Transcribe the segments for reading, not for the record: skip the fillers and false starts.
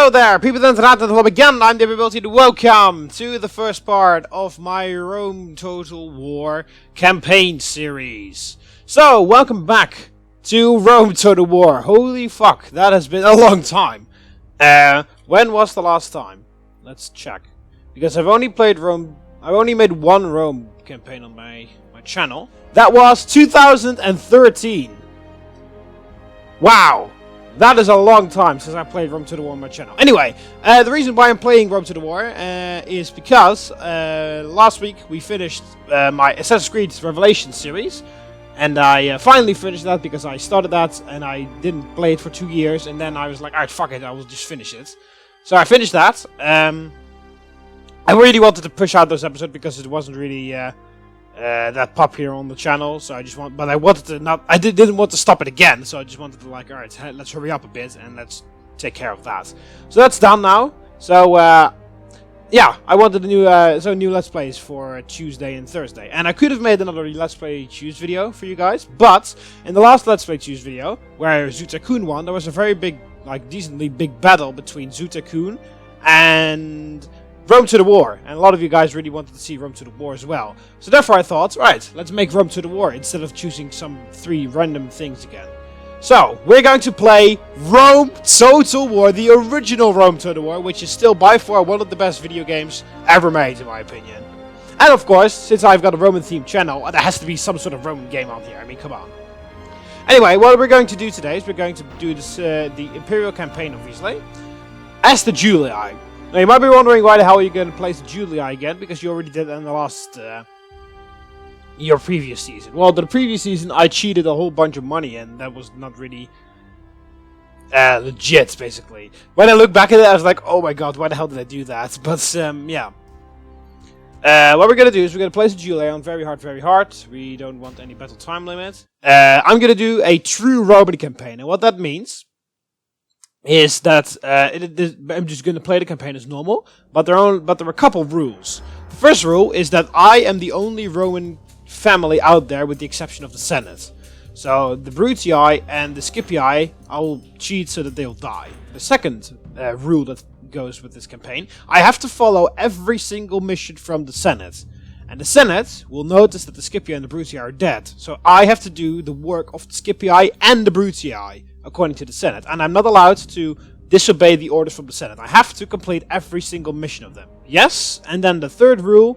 Hello there, people of the internet and hello again, I'm TheMBmulti. Welcome to the first part of my Rome Total War campaign series. So, welcome back to Rome Total War. Holy fuck, that has been a long time. When was the last time? Let's check. Because I've only made one Rome campaign on my channel. That was 2013. Wow. That is a long time since I played Rome to the War on my channel. Anyway, the reason why I'm playing Rome to the War is because last week we finished my Assassin's Creed Revelation series. And I finally finished that because I started that and I didn't play it for 2 years. And then I was like, alright, fuck it, I will just finish it. So I finished that. I really wanted to push out those episodes because it wasn't really that popular on the channel, so I didn't want to stop it again, so I just wanted to like, alright, let's hurry up a bit and let's take care of that. So that's done now. So yeah, I wanted a new Let's Plays for Tuesday and Thursday, and I could have made another Let's Play Choose video for you guys, but in the last Let's Play Choose video, where Zutakun won, there was a very big, like decently big battle between Zutakun and Rome to the War, and a lot of you guys really wanted to see Rome to the War as well. So therefore I thought, right, let's make Rome to the War instead of choosing some 3 random things again. So, we're going to play Rome Total War, the original Rome Total War, which is still by far one of the best video games ever made, in my opinion. And of course, since I've got a Roman-themed channel, there has to be some sort of Roman game on here. I mean, come on. Anyway, what we're going to do today is we're going to do this, the Imperial campaign, obviously, as the Julii. Now, you might be wondering why the hell you're going to place the Julii again, because you already did it in the last, your previous season. Well, the previous season, I cheated a whole bunch of money, and that was not really, legit, basically. When I look back at it, I was like, oh my god, why the hell did I do that? But, yeah. What we're going to do is we're going to place the Julii on very hard. We don't want any battle time limit. I'm going to do a true Roman campaign, and what that means is that I'm just going to play the campaign as normal, but there are a couple of rules. The first rule is that I am the only Roman family out there with the exception of the Senate. So the Brutii and the Scipii, I will cheat so that they'll die. The second rule that goes with this campaign, I have to follow every single mission from the Senate. And the Senate will notice that the Scipii and the Brutii are dead. So I have to do the work of the Scipii and the Brutii, according to the Senate. And I'm not allowed to disobey the orders from the Senate. I have to complete every single mission of them. Yes, and then the third rule,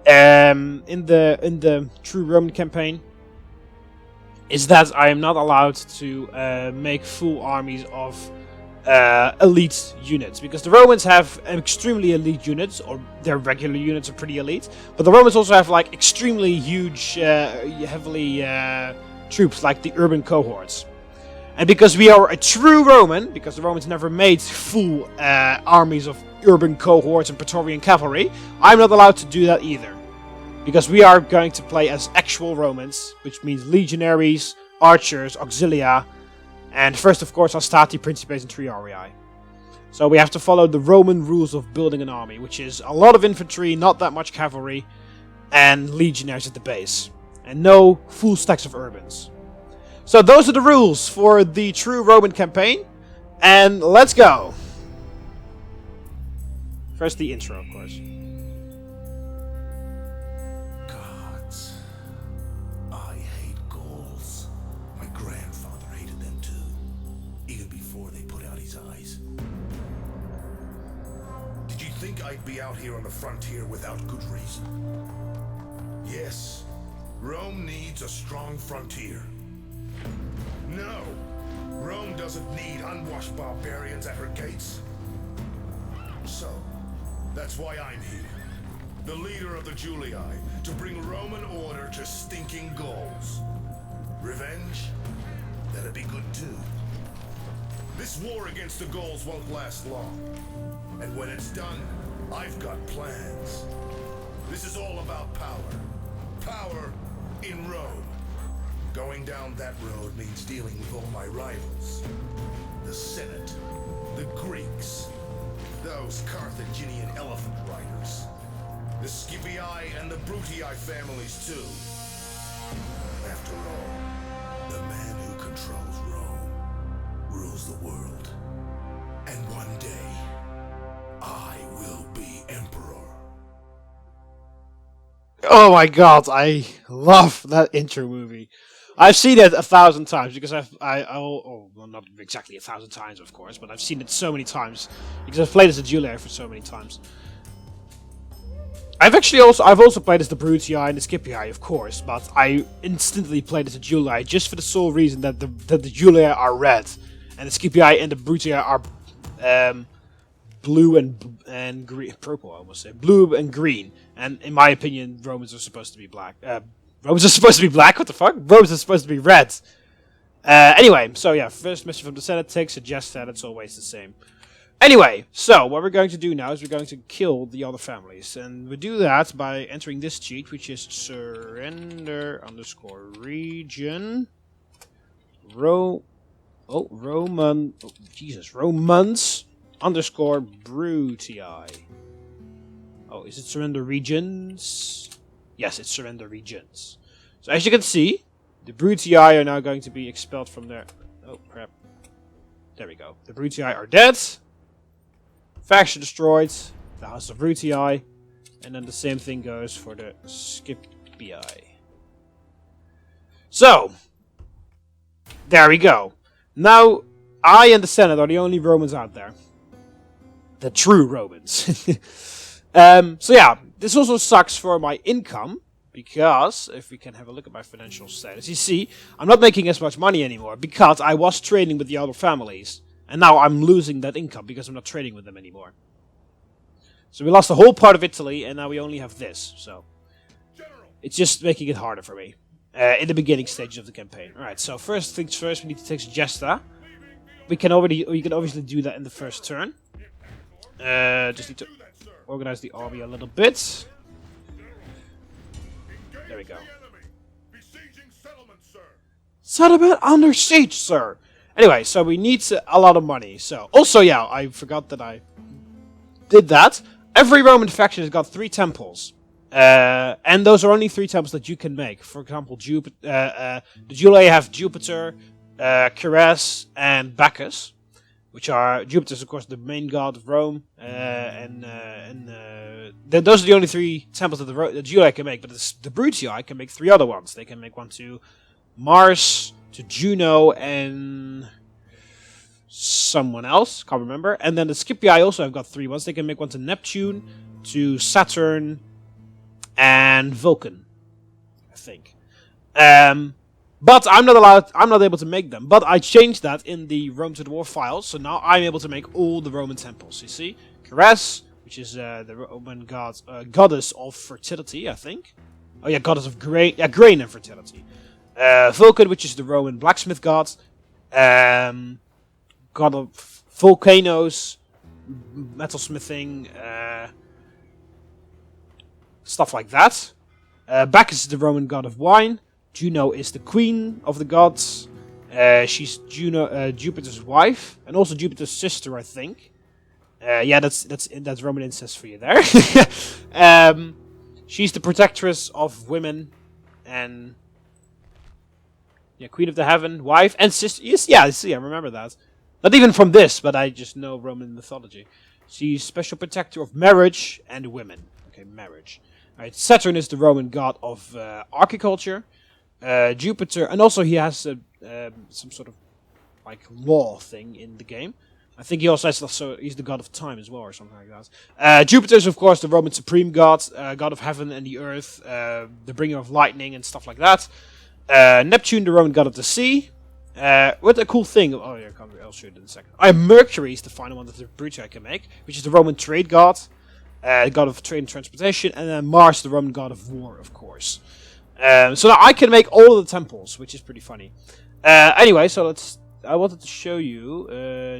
in the true Roman campaign, is that I am not allowed to make full armies of elite units, because the Romans have extremely elite units, or their regular units are pretty elite, but the Romans also have like extremely huge, heavily troops like the urban cohorts. And because we are a true Roman, because the Romans never made full armies of urban cohorts and Praetorian cavalry, I'm not allowed to do that either. Because we are going to play as actual Romans, which means legionaries, archers, auxillia, and first, of course, Hastati, Principes, and Triarii. So we have to follow the Roman rules of building an army, which is a lot of infantry, not that much cavalry, and legionaries at the base. And no full stacks of urbans. So those are the rules for the true Roman campaign, and let's go! First the intro, of course. Gods. I hate Gauls. My grandfather hated them too, even before they put out his eyes. Did you think I'd be out here on the frontier without good reason? Yes, Rome needs a strong frontier. No! Rome doesn't need unwashed barbarians at her gates. So, that's why I'm here. The leader of the Julii, to bring Roman order to stinking Gauls. Revenge? That'd be good too. This war against the Gauls won't last long. And when it's done, I've got plans. This is all about power. Power in Rome. Going down that road means dealing with all my rivals. The Senate, the Greeks, those Carthaginian elephant riders, the Scipii and the Brutii families too. After all, the man who controls Rome rules the world. And one day, I will be emperor. Oh my god, I love that intro movie. I've seen it 1,000 times because well, not exactly 1,000 times, of course, but I've seen it so many times because I've played as a Julier for so many times. I've also played as the Brutii and the Scipii, of course, but I instantly played as a Julier just for the sole reason that the Julier are red, and the Scipii and the Brutii are blue and green, purple. I almost say blue and green. And in my opinion, Romans are supposed to be black. Romans are supposed to be black. What the fuck? Romans are supposed to be red. Anyway, so yeah, first mission from the Senate takes suggest that it's always the same. Anyway, so what we're going to do now is we're going to kill the other families, and we do that by entering this cheat, which is surrender_region Romans_Brutii. Oh, is it surrender regions? Yes, it's surrender regions. So as you can see, the Brutii are now going to be expelled from their... Oh, crap. There we go. The Brutii are dead. Faction destroyed. The House of Brutii. And then the same thing goes for the Scipii. So, there we go. Now, I and the Senate are the only Romans out there. The true Romans. So yeah, this also sucks for my income, because if we can have a look at my financial status, you see, I'm not making as much money anymore, because I was trading with the other families, and now I'm losing that income, because I'm not trading with them anymore. So we lost the whole part of Italy, and now we only have this, so it's just making it harder for me, in the beginning stages of the campaign. Alright, so first things first, we need to take Gesta. We can obviously do that in the first turn. Just need to organize the army a little bit. There we go. Settlement under siege, sir. Anyway, so we need a lot of money. So also, yeah, I forgot that I did that. Every Roman faction has got 3 temples, and those are only 3 temples that you can make. For example, the Julii have Jupiter, Ceres, and Bacchus. Which are, Jupiter is of course the main god of Rome, those are the only 3 temples that the Julii can make, but the Brutii can make 3 other ones. They can make one to Mars, to Juno, and someone else, can't remember. And then the Scipii also have got 3 ones. They can make one to Neptune, to Saturn, and Vulcan, I think. But I'm not able to make them. But I changed that in the Rome to the War files, so now I'm able to make all the Roman temples. You see? Ceres, which is the Roman goddess of fertility, I think. Oh yeah, goddess of grain and fertility. Vulcan, which is the Roman blacksmith god. God of volcanoes, metalsmithing, stuff like that. Bacchus is the Roman god of wine. Juno is the queen of the gods. She's Jupiter's wife, and also Jupiter's sister, I think. Yeah, that's Roman incest for you there. She's the protectress of women, and yeah, queen of the heaven, wife, and sister. Yes, yeah, see, I remember that. Not even from this, but I just know Roman mythology. She's special protector of marriage and women. Okay, marriage. All right, Saturn is the Roman god of agriculture. Jupiter, and also he has some sort of like law thing in the game. I think he also has he's the god of time as well, or something like that. Jupiter is of course the Roman supreme god, god of heaven and the earth, the bringer of lightning and stuff like that. Neptune, the Roman god of the sea. What a cool thing! Oh yeah, I'll show you in a second. Mercury is the final one that the Brutii can make, which is the Roman trade god, god of trade and transportation, and then Mars, the Roman god of war, of course. So now I can make all of the temples, which is pretty funny. Anyway, so I wanted to show you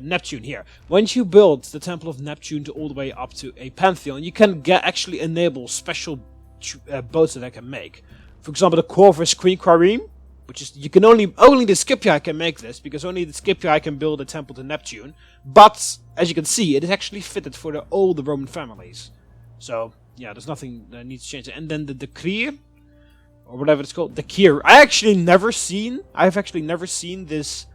Neptune here. Once you build the Temple of Neptune to all the way up to a Pantheon, you can actually enable special boats that I can make. For example, the Corvus Queen Quarim, which is you can only the Scipii can make this, because only the Scipii can build a temple to Neptune. But as you can see, it is actually fitted for all the Roman families. So yeah, there's nothing that needs to change. And then the Decree, or whatever it's called, the Kier. I've actually never seen this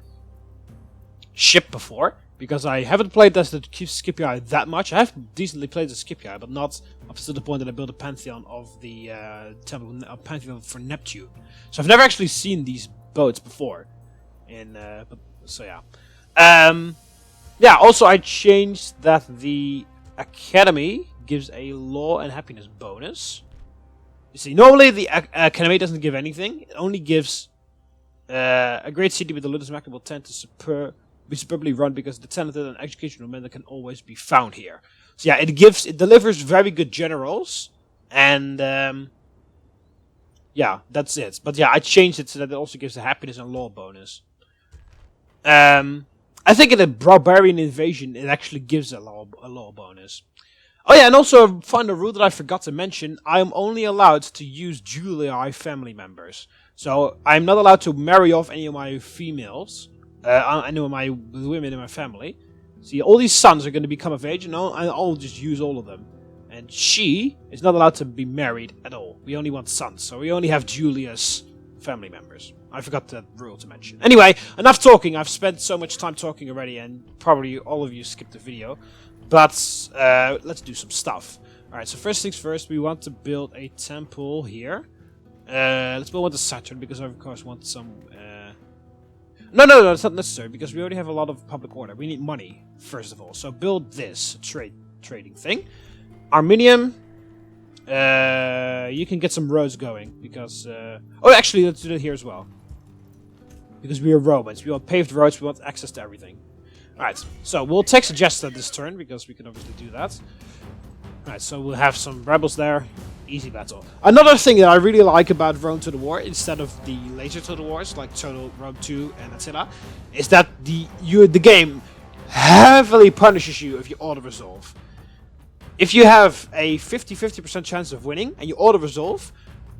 ship before, because I haven't played as the Scipii that much. I have decently played the Scipii, but not up to the point that I built a pantheon of the pantheon for Neptune. So I've never actually seen these boats before. So yeah. Yeah. Also, I changed that the Academy gives a law and happiness bonus. You see, normally the Academy doesn't give anything. It only gives a great city with the littlest macro will tend to be superbly run because the talented and educational men that can always be found here. So yeah, it delivers very good generals, and yeah, that's it. But yeah, I changed it so that it also gives a happiness and law bonus. I think in a barbarian invasion, it actually gives a law bonus. Oh yeah, and also a final rule that I forgot to mention, I am only allowed to use Julii family members. So I'm not allowed to marry off any of my females, any of my women in my family. See, all these sons are going to become of age, and I'll just use all of them. And she is not allowed to be married at all. We only want sons, so we only have Julius family members. I forgot that rule to mention. Anyway, enough talking. I've spent so much time talking already, and probably all of you skipped the video. But let's do some stuff. Alright, so first things first, we want to build a temple here. Let's build one to Saturn, because I of course want some... No, it's not necessary, because we already have a lot of public order. We need money, first of all. So build this trading thing. Arminium. You can get some roads going, because... oh, actually, let's do it here as well. Because we are Romans. We want paved roads, we want access to everything. Alright, so we'll take Segesta this turn, because we can obviously do that. Alright, so we'll have some rebels there. Easy battle. Another thing that I really like about Rome to the War, instead of the later Total Wars, like Total Rome 2 and Attila, is that the game heavily punishes you if you auto-resolve. If you have a 50% chance of winning, and you auto-resolve,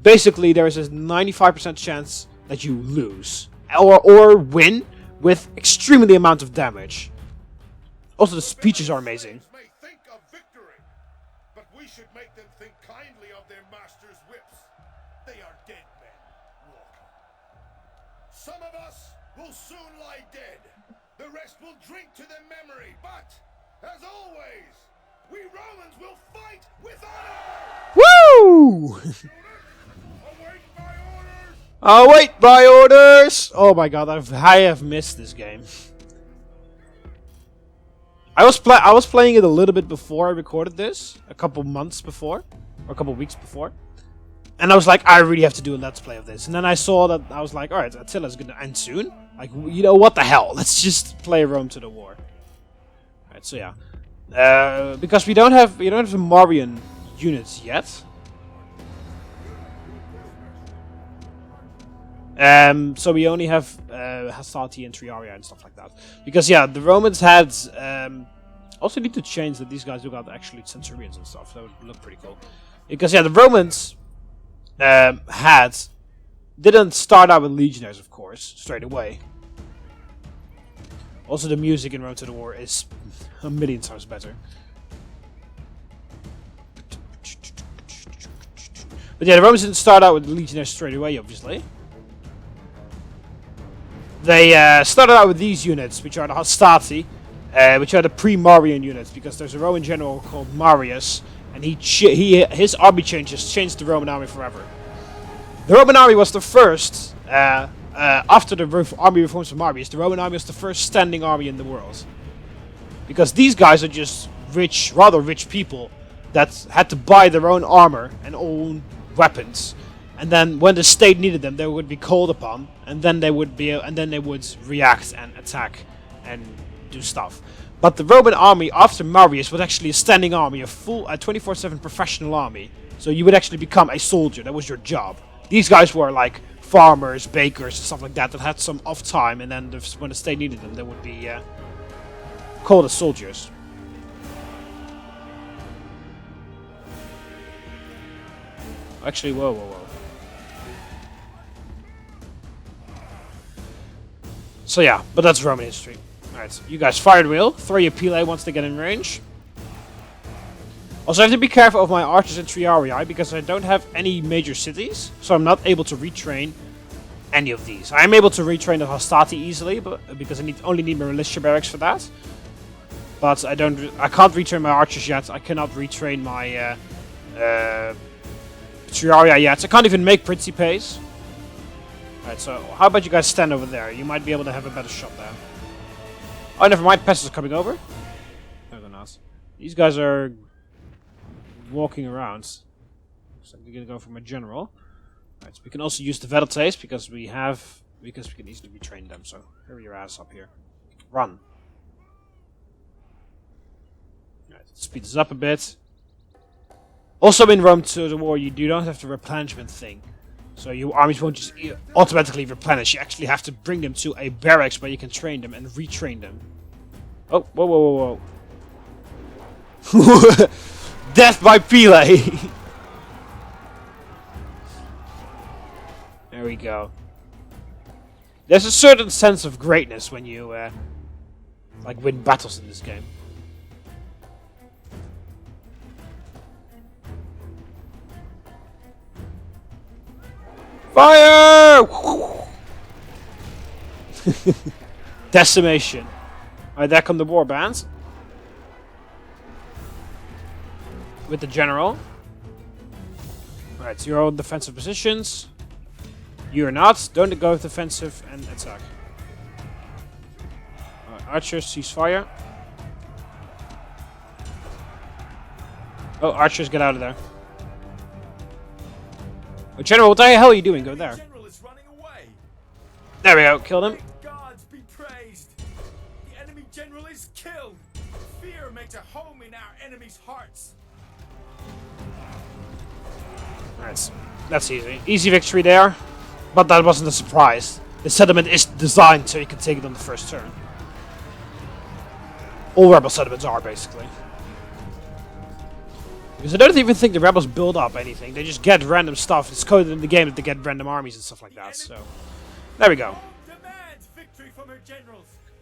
basically there is a 95% chance that you lose. Or win with extremely amount of damage. Also, the speeches are amazing. May think of victory, but we should make them think kindly of their master's whips. They are dead men walking. Some of us will soon lie dead. The rest will drink to their memory. But, as always, we Romans will fight with honor! Woo! Await my orders! Oh my god, I have missed this game. I was playing it a little bit before I recorded this, a couple months before, or a couple weeks before, and I was like, I really have to do a let's play of this. And then I saw that, I was like, alright, Attila's gonna end soon. Like, you know what the hell? Let's just play Rome to the War. Alright, so yeah, because we don't have the Marian units yet. So we only have Hastati and Triaria and stuff like that. Because yeah, the Romans had also need to change that these guys look out actually centurions and stuff. That would look pretty cool. Because yeah, the Romans didn't start out with legionaries, of course, straight away. Also, the music in Rome to the War is a million times better. But yeah, the Romans didn't start out with legionaries straight away, obviously. They started out with these units, which are the Hastati, which are the pre-Marian units, because there's a Roman general called Marius, and his army changes changed the Roman army forever. The Roman army was the first, after the army reforms of Marius, the Roman army was the first standing army in the world. Because these guys are just rich, rather rich people that had to buy their own armor and own weapons. And then when the state needed them, they would be called upon, and then they would react and attack and do stuff. But the Roman army after Marius was actually a standing army, a full 24/7 professional army. So you would actually become a soldier. That was your job. These guys were like farmers, bakers, and stuff like that had some off time, and then when the state needed them, they would be called as soldiers. Actually, whoa. So yeah, but that's Roman history. Alright, so you guys fire the wheel. Throw your pile once they get in range. Also, I have to be careful of my archers and triarii, because I don't have any major cities, so I'm not able to retrain any of these. I am able to retrain the Hastati easily, but because I only need my militia barracks for that. But I can't retrain my archers yet. I cannot retrain my Triaria yet. I can't even make Principes. Alright, so how about you guys stand over there? You might be able to have a better shot there. Oh, never mind. Peasants are coming over. No, they're not. These guys are walking around. So we're gonna go for my general. Alright, so we can also use the Vettles because we can easily retrain them. So hurry your ass up here. Run. Alright, speed this up a bit. Also in Rome to the War, you don't have the replenishment thing. So your armies won't just automatically replenish. You actually have to bring them to a barracks where you can train them and retrain them. Oh, whoa, whoa, whoa, whoa. Death by Pele! There we go. There's a certain sense of greatness when you like win battles in this game. Fire! Decimation. Alright, there come the war bands. With the general. Alright, so you're all in defensive positions. You're not. Don't go defensive and attack. Alright, archers, cease fire. Oh, archers, get out of there. Oh, General, what the hell are you doing? Go there. There we go, killed him. Gods be praised. The enemy general is killed. Fear makes a home in our enemies' hearts. Alright, that's easy. Easy victory there. But that wasn't a surprise. The settlement is designed so you can take it on the first turn. All rebel settlements are, basically. Because I don't even think the rebels build up anything. They just get random stuff. It's coded in the game that they get random armies and stuff like that. So, there we go.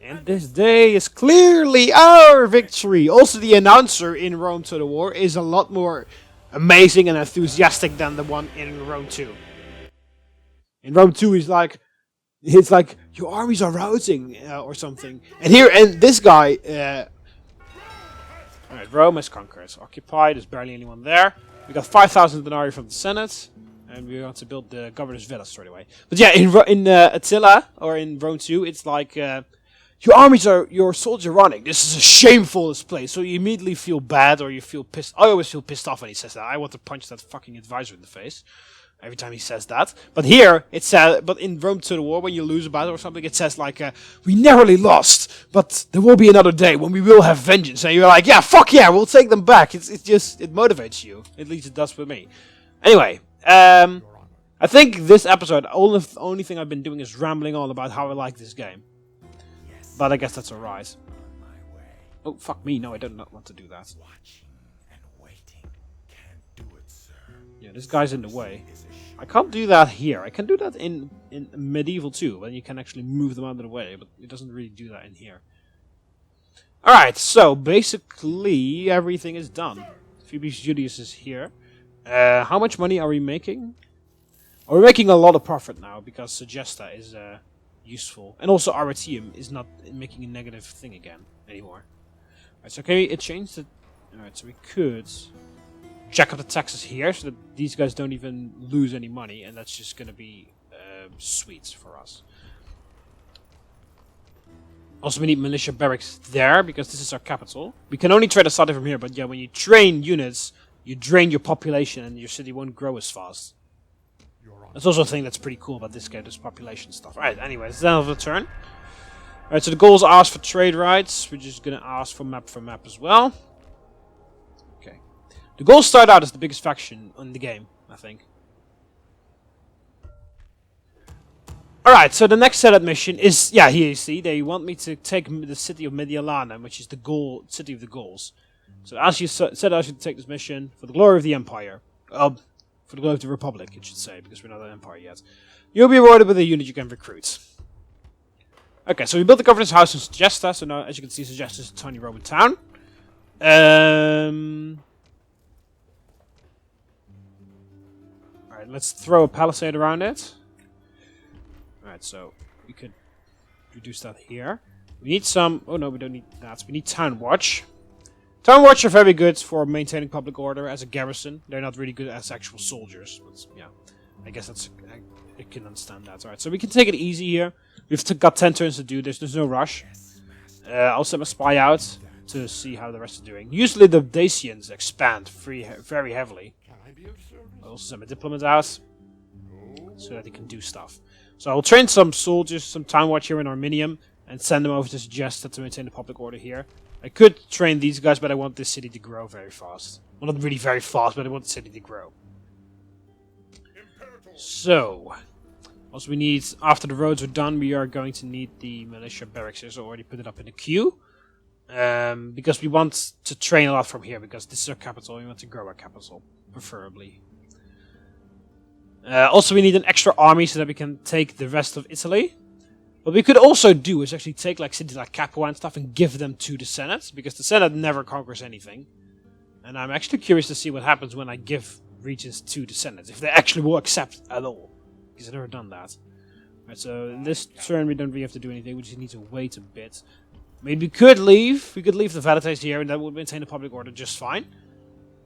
And this day is clearly our victory. Also, the announcer in Rome to the War is a lot more amazing and enthusiastic than the one in Rome 2. In Rome 2, it's like, your armies are routing or something. And here, and this guy. Alright, Rome is conquered. It's occupied. There's barely anyone there. We got 5,000 denarii from the Senate. And we want to build the governor's villa straight away. But yeah, in Attila, or in Rome 2, it's like, your soldiers are running. This is a shameful display. So you immediately feel bad, or you feel pissed. I always feel pissed off when he says that. I want to punch that fucking advisor in the face. Every time he says that. But here, it says, but in Rome to the War, when you lose a battle or something, it says like, we narrowly lost, but there will be another day when we will have vengeance. And you're like, yeah, fuck yeah, we'll take them back. It motivates you. At least it does with me. Anyway, I think this episode, the only thing I've been doing is rambling on about how I like this game. But I guess that's alright. Oh, fuck me. No, I do not want to do that. Yeah, this guy's in the way. I can't do that here. I can do that in Medieval 2, when you can actually move them out of the way, but it doesn't really do that in here. Alright, so basically everything is done. Phoebus Julius is here. How much money are we making? We're making a lot of profit now, because Segesta is useful. And also Aratium is not making a negative thing again anymore. Alright, so can we change the... Alright, so we could... jack up the taxes here, so that these guys don't even lose any money, and that's just gonna be sweet for us. Also, we need militia barracks there, because this is our capital. We can only trade Asadi from here, but yeah, when you train units, you drain your population, and your city won't grow as fast. That's also a thing that's pretty cool about this game, this population stuff. Alright, anyway, it's the end of the turn. Alright, so the goals ask for trade rights. We're just gonna ask for map as well. The Gauls start out as the biggest faction in the game, I think. Alright, so the next setup mission is... Yeah, here you see, they want me to take the city of Medialana, which is the city of the Gauls. So as you said, I should take this mission for the glory of the Empire. For the glory of the Republic, it should say, because we're not an Empire yet. You'll be rewarded with a unit you can recruit. Okay, so we built the governor's house in Segesta, so now, as you can see, Segesta is a tiny Roman town. Alright, let's throw a palisade around it. Alright, so we could reduce that here. We need some... Oh no, we don't need that. We need Town Watch. Town Watch are very good for maintaining public order as a garrison. They're not really good as actual soldiers. But yeah, I guess that's... I can understand that. Alright, so we can take it easy here. We've got 10 turns to do this. There's no rush. I'll send my spy out to see how the rest are doing. Usually the Dacians expand very heavily. I'll also send my diplomat out so that he can do stuff. So I'll train some soldiers, some Town Watch here in Arminium, and send them over to suggest to maintain the public order here. I could train these guys, but I want this city to grow very fast. Well, not really very fast, but I want the city to grow. So, also we need, after the roads are done, we are going to need the militia barracks here, so I already put it up in the queue. Because we want to train a lot from here, because this is our capital, we want to grow our capital, preferably. Also we need an extra army so that we can take the rest of Italy. What we could also do is actually take like cities like Capua and stuff and give them to the Senate, because the Senate never conquers anything. And I'm actually curious to see what happens when I give regions to the Senate, if they actually will accept at all. Because I've never done that. Right, so in this turn we don't really have to do anything, we just need to wait a bit. Maybe we could leave the Fanatics here and that would maintain the public order just fine.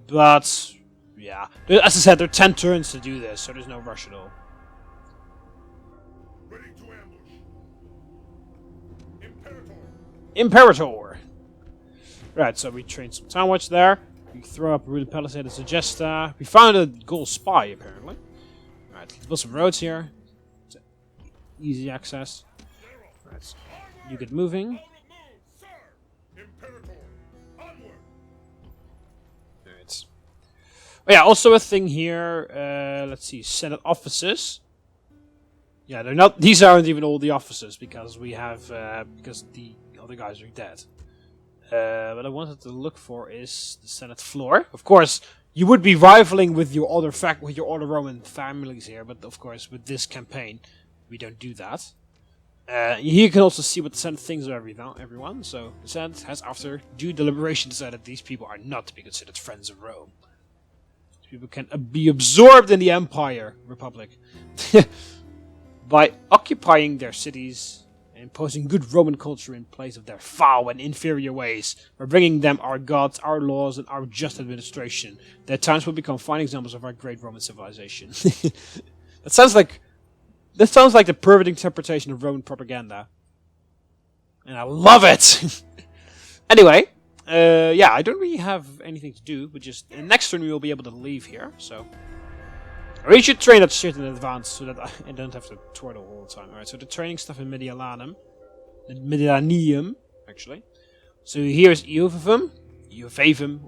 But, yeah. As I said, there are 10 turns to do this, so there's no rush at all. Ready to ambush. Imperator! Right, so we trained some Town Watch there. We throw up a Rude Palisade as a Gesta. We found a gold spy, apparently. Right, let's build some roads here. Easy access. Right, so you get moving. Right. Oh yeah, also a thing here. Let's see, Senate offices. Yeah, they're not. These aren't even all the offices because we have because the other guys are dead. What I wanted to look for is the Senate floor. Of course, you would be rivaling with your other Roman families here, but of course, with this campaign, we don't do that. Here you can also see what the Senate thinks of everyone. So the Senate has, after due deliberation, decided these people are not to be considered friends of Rome. These people can be absorbed in the Empire Republic by occupying their cities. Imposing good Roman culture in place of their foul and inferior ways, by bringing them our gods, our laws, and our just administration. Their towns will become fine examples of our great Roman civilization. That sounds like the perfect interpretation of Roman propaganda, and I love it. Anyway, yeah, I don't really have anything to do, but just next turn we will be able to leave here. So. We should train that shit in advance so that I don't have to twirl all the time. Alright, so the training stuff in Mediolanum. Medianium, actually. So here's Euvavum,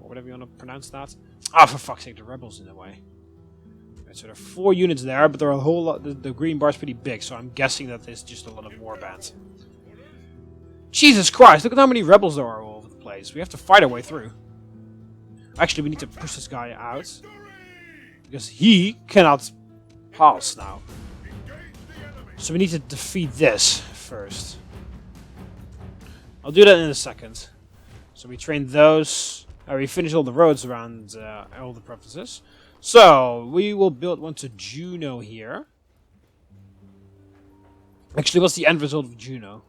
or whatever you want to pronounce that. Ah, for fuck's sake, the rebels in the way. Right, so there are 4 units there, but there are a whole lot. The green bar is pretty big, so I'm guessing that there's just a lot of warbands. Jesus Christ, look at how many rebels there are all over the place. We have to fight our way through. Actually, we need to push this guy out. Because he cannot pass now. So we need to defeat this first. I'll do that in a second. So we train those. We finish all the roads around all the provinces. So we will build one to Juno here. Actually, what's the end result of Juno?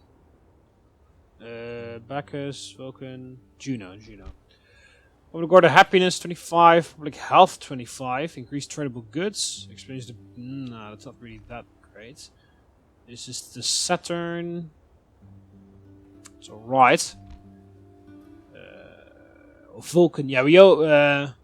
Bacchus, Vulcan, Juno. Public order happiness 25, public health 25, increased tradable goods, experience the... No, that's not really that great. This is the Saturn. It's alright. Vulcan, yeah, we owe...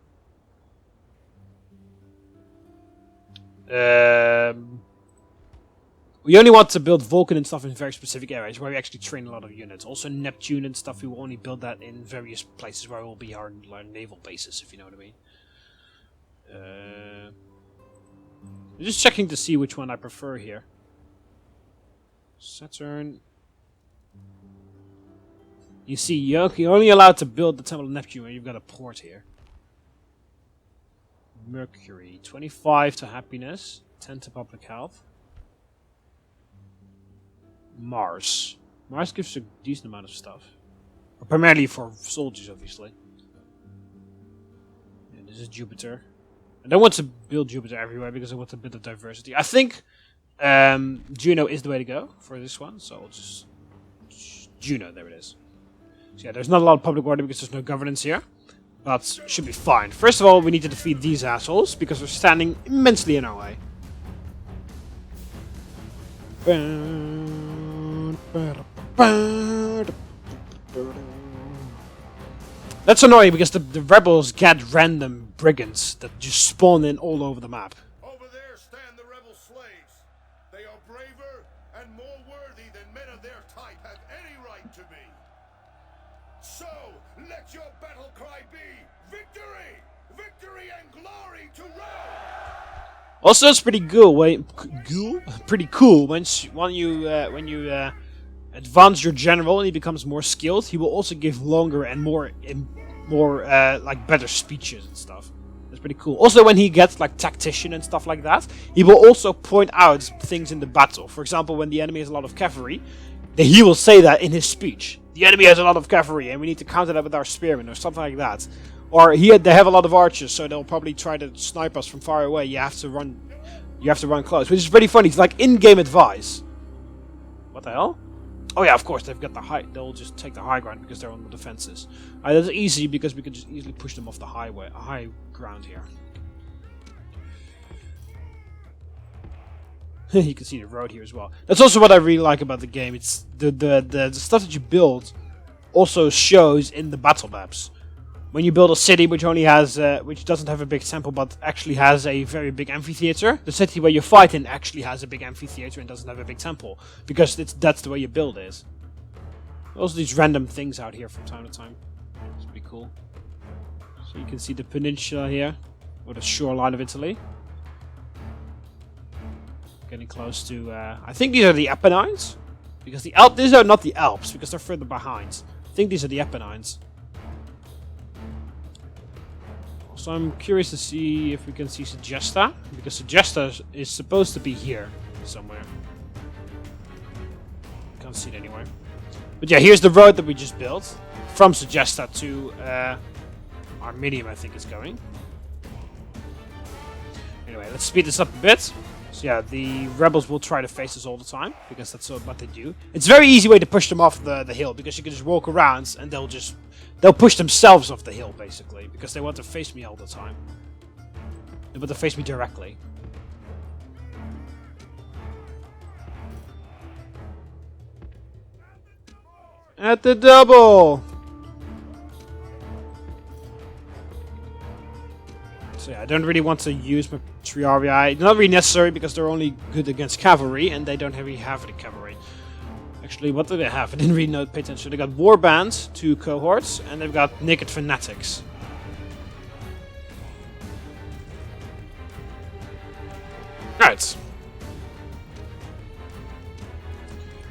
we only want to build Vulcan and stuff in very specific areas where we actually train a lot of units. Also Neptune and stuff, we will only build that in various places where will be our naval bases, if you know what I mean. I'm just checking to see which one I prefer here. Saturn. You see, you're only allowed to build the Temple of Neptune when you've got a port here. Mercury, 25 to happiness, 10 to public health. Mars. Mars gives a decent amount of stuff. But primarily for soldiers, obviously. And this is Jupiter. I don't want to build Jupiter everywhere because I want a bit of diversity. I think Juno is the way to go for this one, so I'll just Juno, there it is. So yeah, there's not a lot of public order because there's no governance here. But should be fine. First of all, we need to defeat these assholes because they're standing immensely in our way. That's annoying because the rebels get random brigands that just spawn in all over the map. Over there stand the rebel slaves. They are braver and more worthy than men of their type have any right to be. So, let your battle cry be victory! Victory and glory to Rome! Also, it's pretty cool. Pretty cool when you advance your general and he becomes more skilled. He will also give longer and more like better speeches and stuff. That's pretty cool. Also, when he gets like tactician and stuff like that, he will also point out things in the battle. For example, when the enemy has a lot of cavalry, he will say that in his speech. The enemy has a lot of cavalry, and we need to counter that with our spearmen or something like that. Or they have a lot of archers, so they'll probably try to snipe us from far away. You have to run close, which is pretty funny. It's like in-game advice. What the hell? Oh yeah, of course they've got the high. They'll just take the high ground because they're on the defenses. That's easy because we can just easily push them off the high ground here. You can see the road here as well. That's also what I really like about the game. It's the stuff that you build also shows in the battle maps. When you build a city which only has, which doesn't have a big temple but actually has a very big amphitheater, the city where you fight in actually has a big amphitheater and doesn't have a big temple because that's the way you build it. Also, these random things out here from time to time. It's pretty cool. So you can see the peninsula here, or the shoreline of Italy. Getting close to, I think these are the Apennines, because these are not the Alps because they're further behind. I think these are the Apennines. So I'm curious to see if we can see Segesta, because Segesta is supposed to be here somewhere. Can't see it anywhere. But yeah, here's the road that we just built from Segesta to Arminium, I think it's going. Anyway, let's speed this up a bit. So yeah, the rebels will try to face us all the time because that's what they do. It's a very easy way to push them off the hill because you can just walk around and they'll push themselves off the hill, basically, because they want to face me all the time. They want to face me directly. At the double! So yeah, I don't really want to use my Triarii. Not really necessary because they're only good against cavalry and they don't really have any cavalry. Actually, what do they have? I didn't really pay attention. They got war bands, 2 cohorts, and they've got naked fanatics. Alright.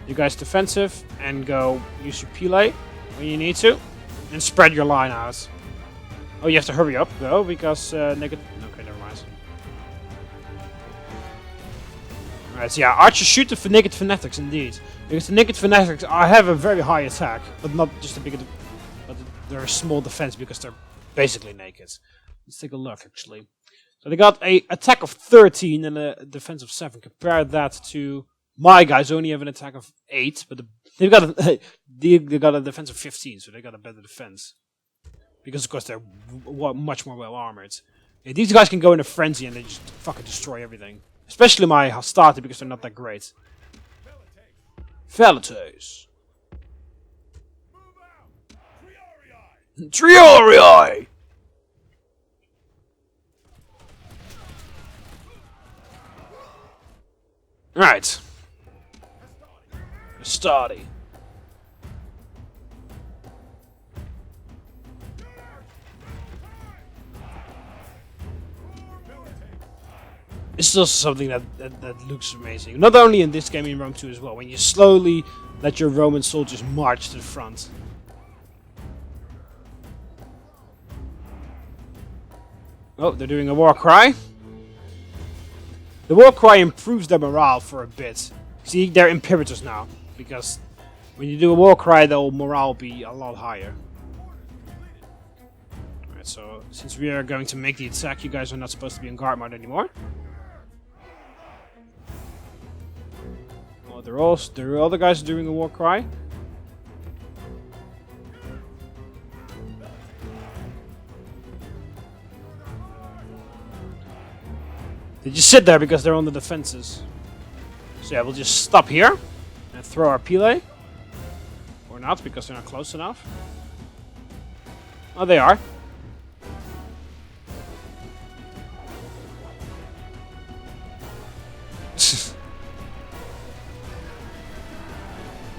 You guys defensive and go use your Pile when you need to. And spread your line out. Oh, you have to hurry up though, because naked... Okay, never mind. Alright, so yeah, archers shoot the naked fanatics indeed. Because the naked fanatics have a very high attack, but not just a big... But they're a small defense because they're basically naked. Let's take a look, actually. So they got a attack of 13 and a defense of 7. Compare that to my guys, who only have an attack of 8, but they've got a defense of 15, so they got a better defense. Because of course they're much more well armored. Yeah, these guys can go in a frenzy and they just fucking destroy everything. Especially my Hastati because they're not that great. Fanatics. Triorii! Alright. Hastati. This is also something that looks amazing. Not only in this game, in Rome 2 as well. When you slowly let your Roman soldiers march to the front. Oh, they're doing a war cry. The war cry improves their morale for a bit. See, they're imperators now. Because when you do a war cry, their morale will be a lot higher. Alright, so since we are going to make the attack, you guys are not supposed to be in guard mode anymore. All the other guys are doing a war cry. They just sit there because they're on the defenses. So yeah, we'll just stop here and throw our pile. Or not, because they're not close enough. Oh, they are.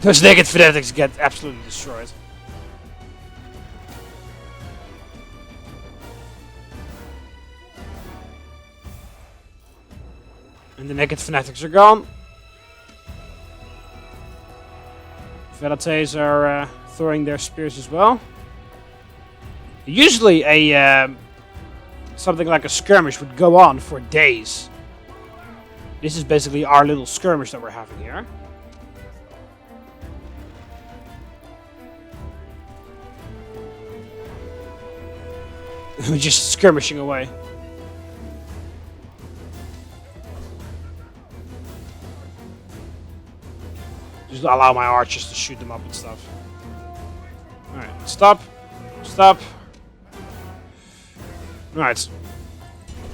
Those naked fanatics get absolutely destroyed. And the naked fanatics are gone. Velites are throwing their spears as well. Usually a something like a skirmish would go on for days. This is basically our little skirmish that we're having here. We're just skirmishing away. Just allow my archers to shoot them up and stuff. Alright, stop. Stop. Alright.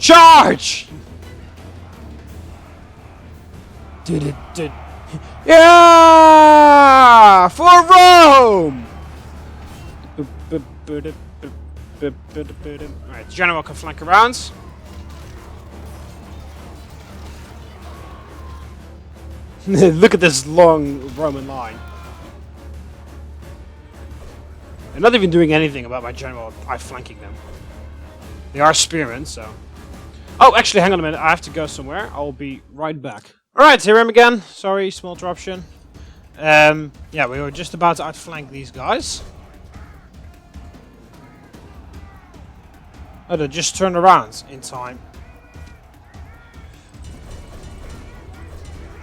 Charge! Yeah! For Rome! Alright, the general can flank around. Look at this long Roman line. They're not even doing anything about my general by flanking them. They are spearmen, so... Oh, actually, hang on a minute. I have to go somewhere. I'll be right back. Alright, here I am again. Sorry, small interruption. Yeah, we were just about to outflank these guys. Oh, they just turned around in time.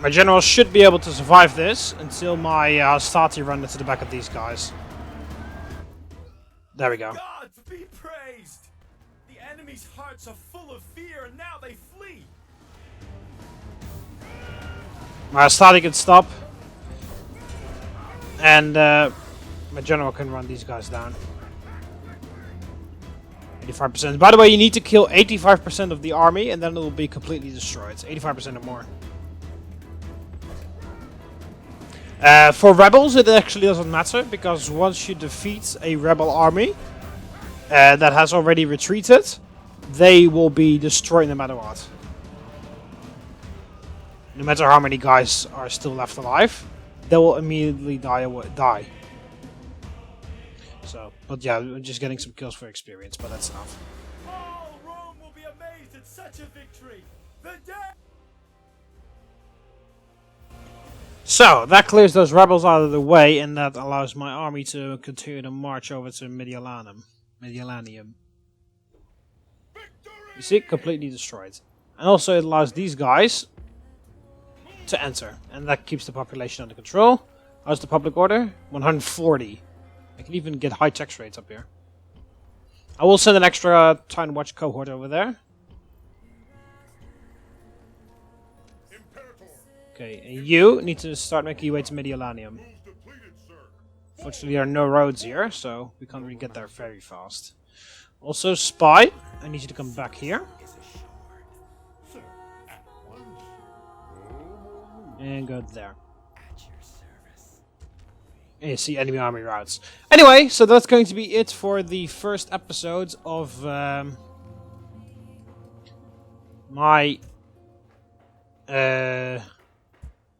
My general should be able to survive this until my hostility run into the back of these guys. There we go. God be praised! The enemy's hearts are full of fear and now they flee! My hostility can stop. And my general can run these guys down. 85%. By the way, you need to kill 85% of the army and then it will be completely destroyed. 85% or more. For rebels, it actually doesn't matter, because once you defeat a rebel army that has already retreated, they will be destroyed no matter what. No matter how many guys are still left alive, they will immediately die. So, but yeah, we're just getting some kills for experience, but that's enough. All Rome will be amazed at such a victory! The day! So, that clears those rebels out of the way, and that allows my army to continue to march over to Mediolanium. You see, completely destroyed. And also it allows these guys to enter, and that keeps the population under control. How's the public order? 140. I can even get high tax rates up here. I will send an extra Time Watch cohort over there. Okay, and you need to start making your way to Mediolanium. Fortunately, there are no roads here, so we can't really get there very fast. Also, Spy, I need you to come back here. And go there. And you see enemy army routes. Anyway, so that's going to be it for the first episode of my...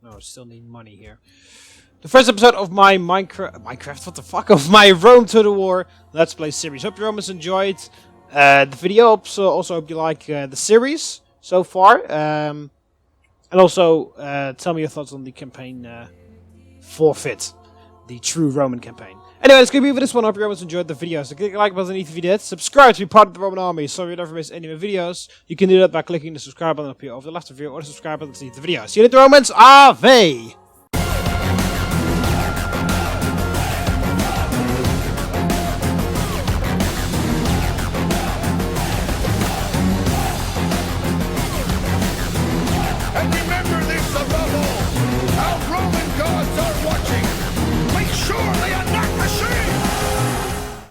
No, still need money here. The first episode of my Minecraft, what the fuck, of my Rome to the War Let's Play series. Hope you almost enjoyed the video. Also hope you like the series so far. And also tell me your thoughts on the campaign Forfeit, the true Roman campaign. Anyway, that's going to be for this one. I hope you almost enjoyed the video. So click the like button if you did. Subscribe to be part of the Roman army so you never miss any of my videos. You can do that by clicking the subscribe button up here over the left of you, or the subscribe button to see the video. See you later, Romans. Ave!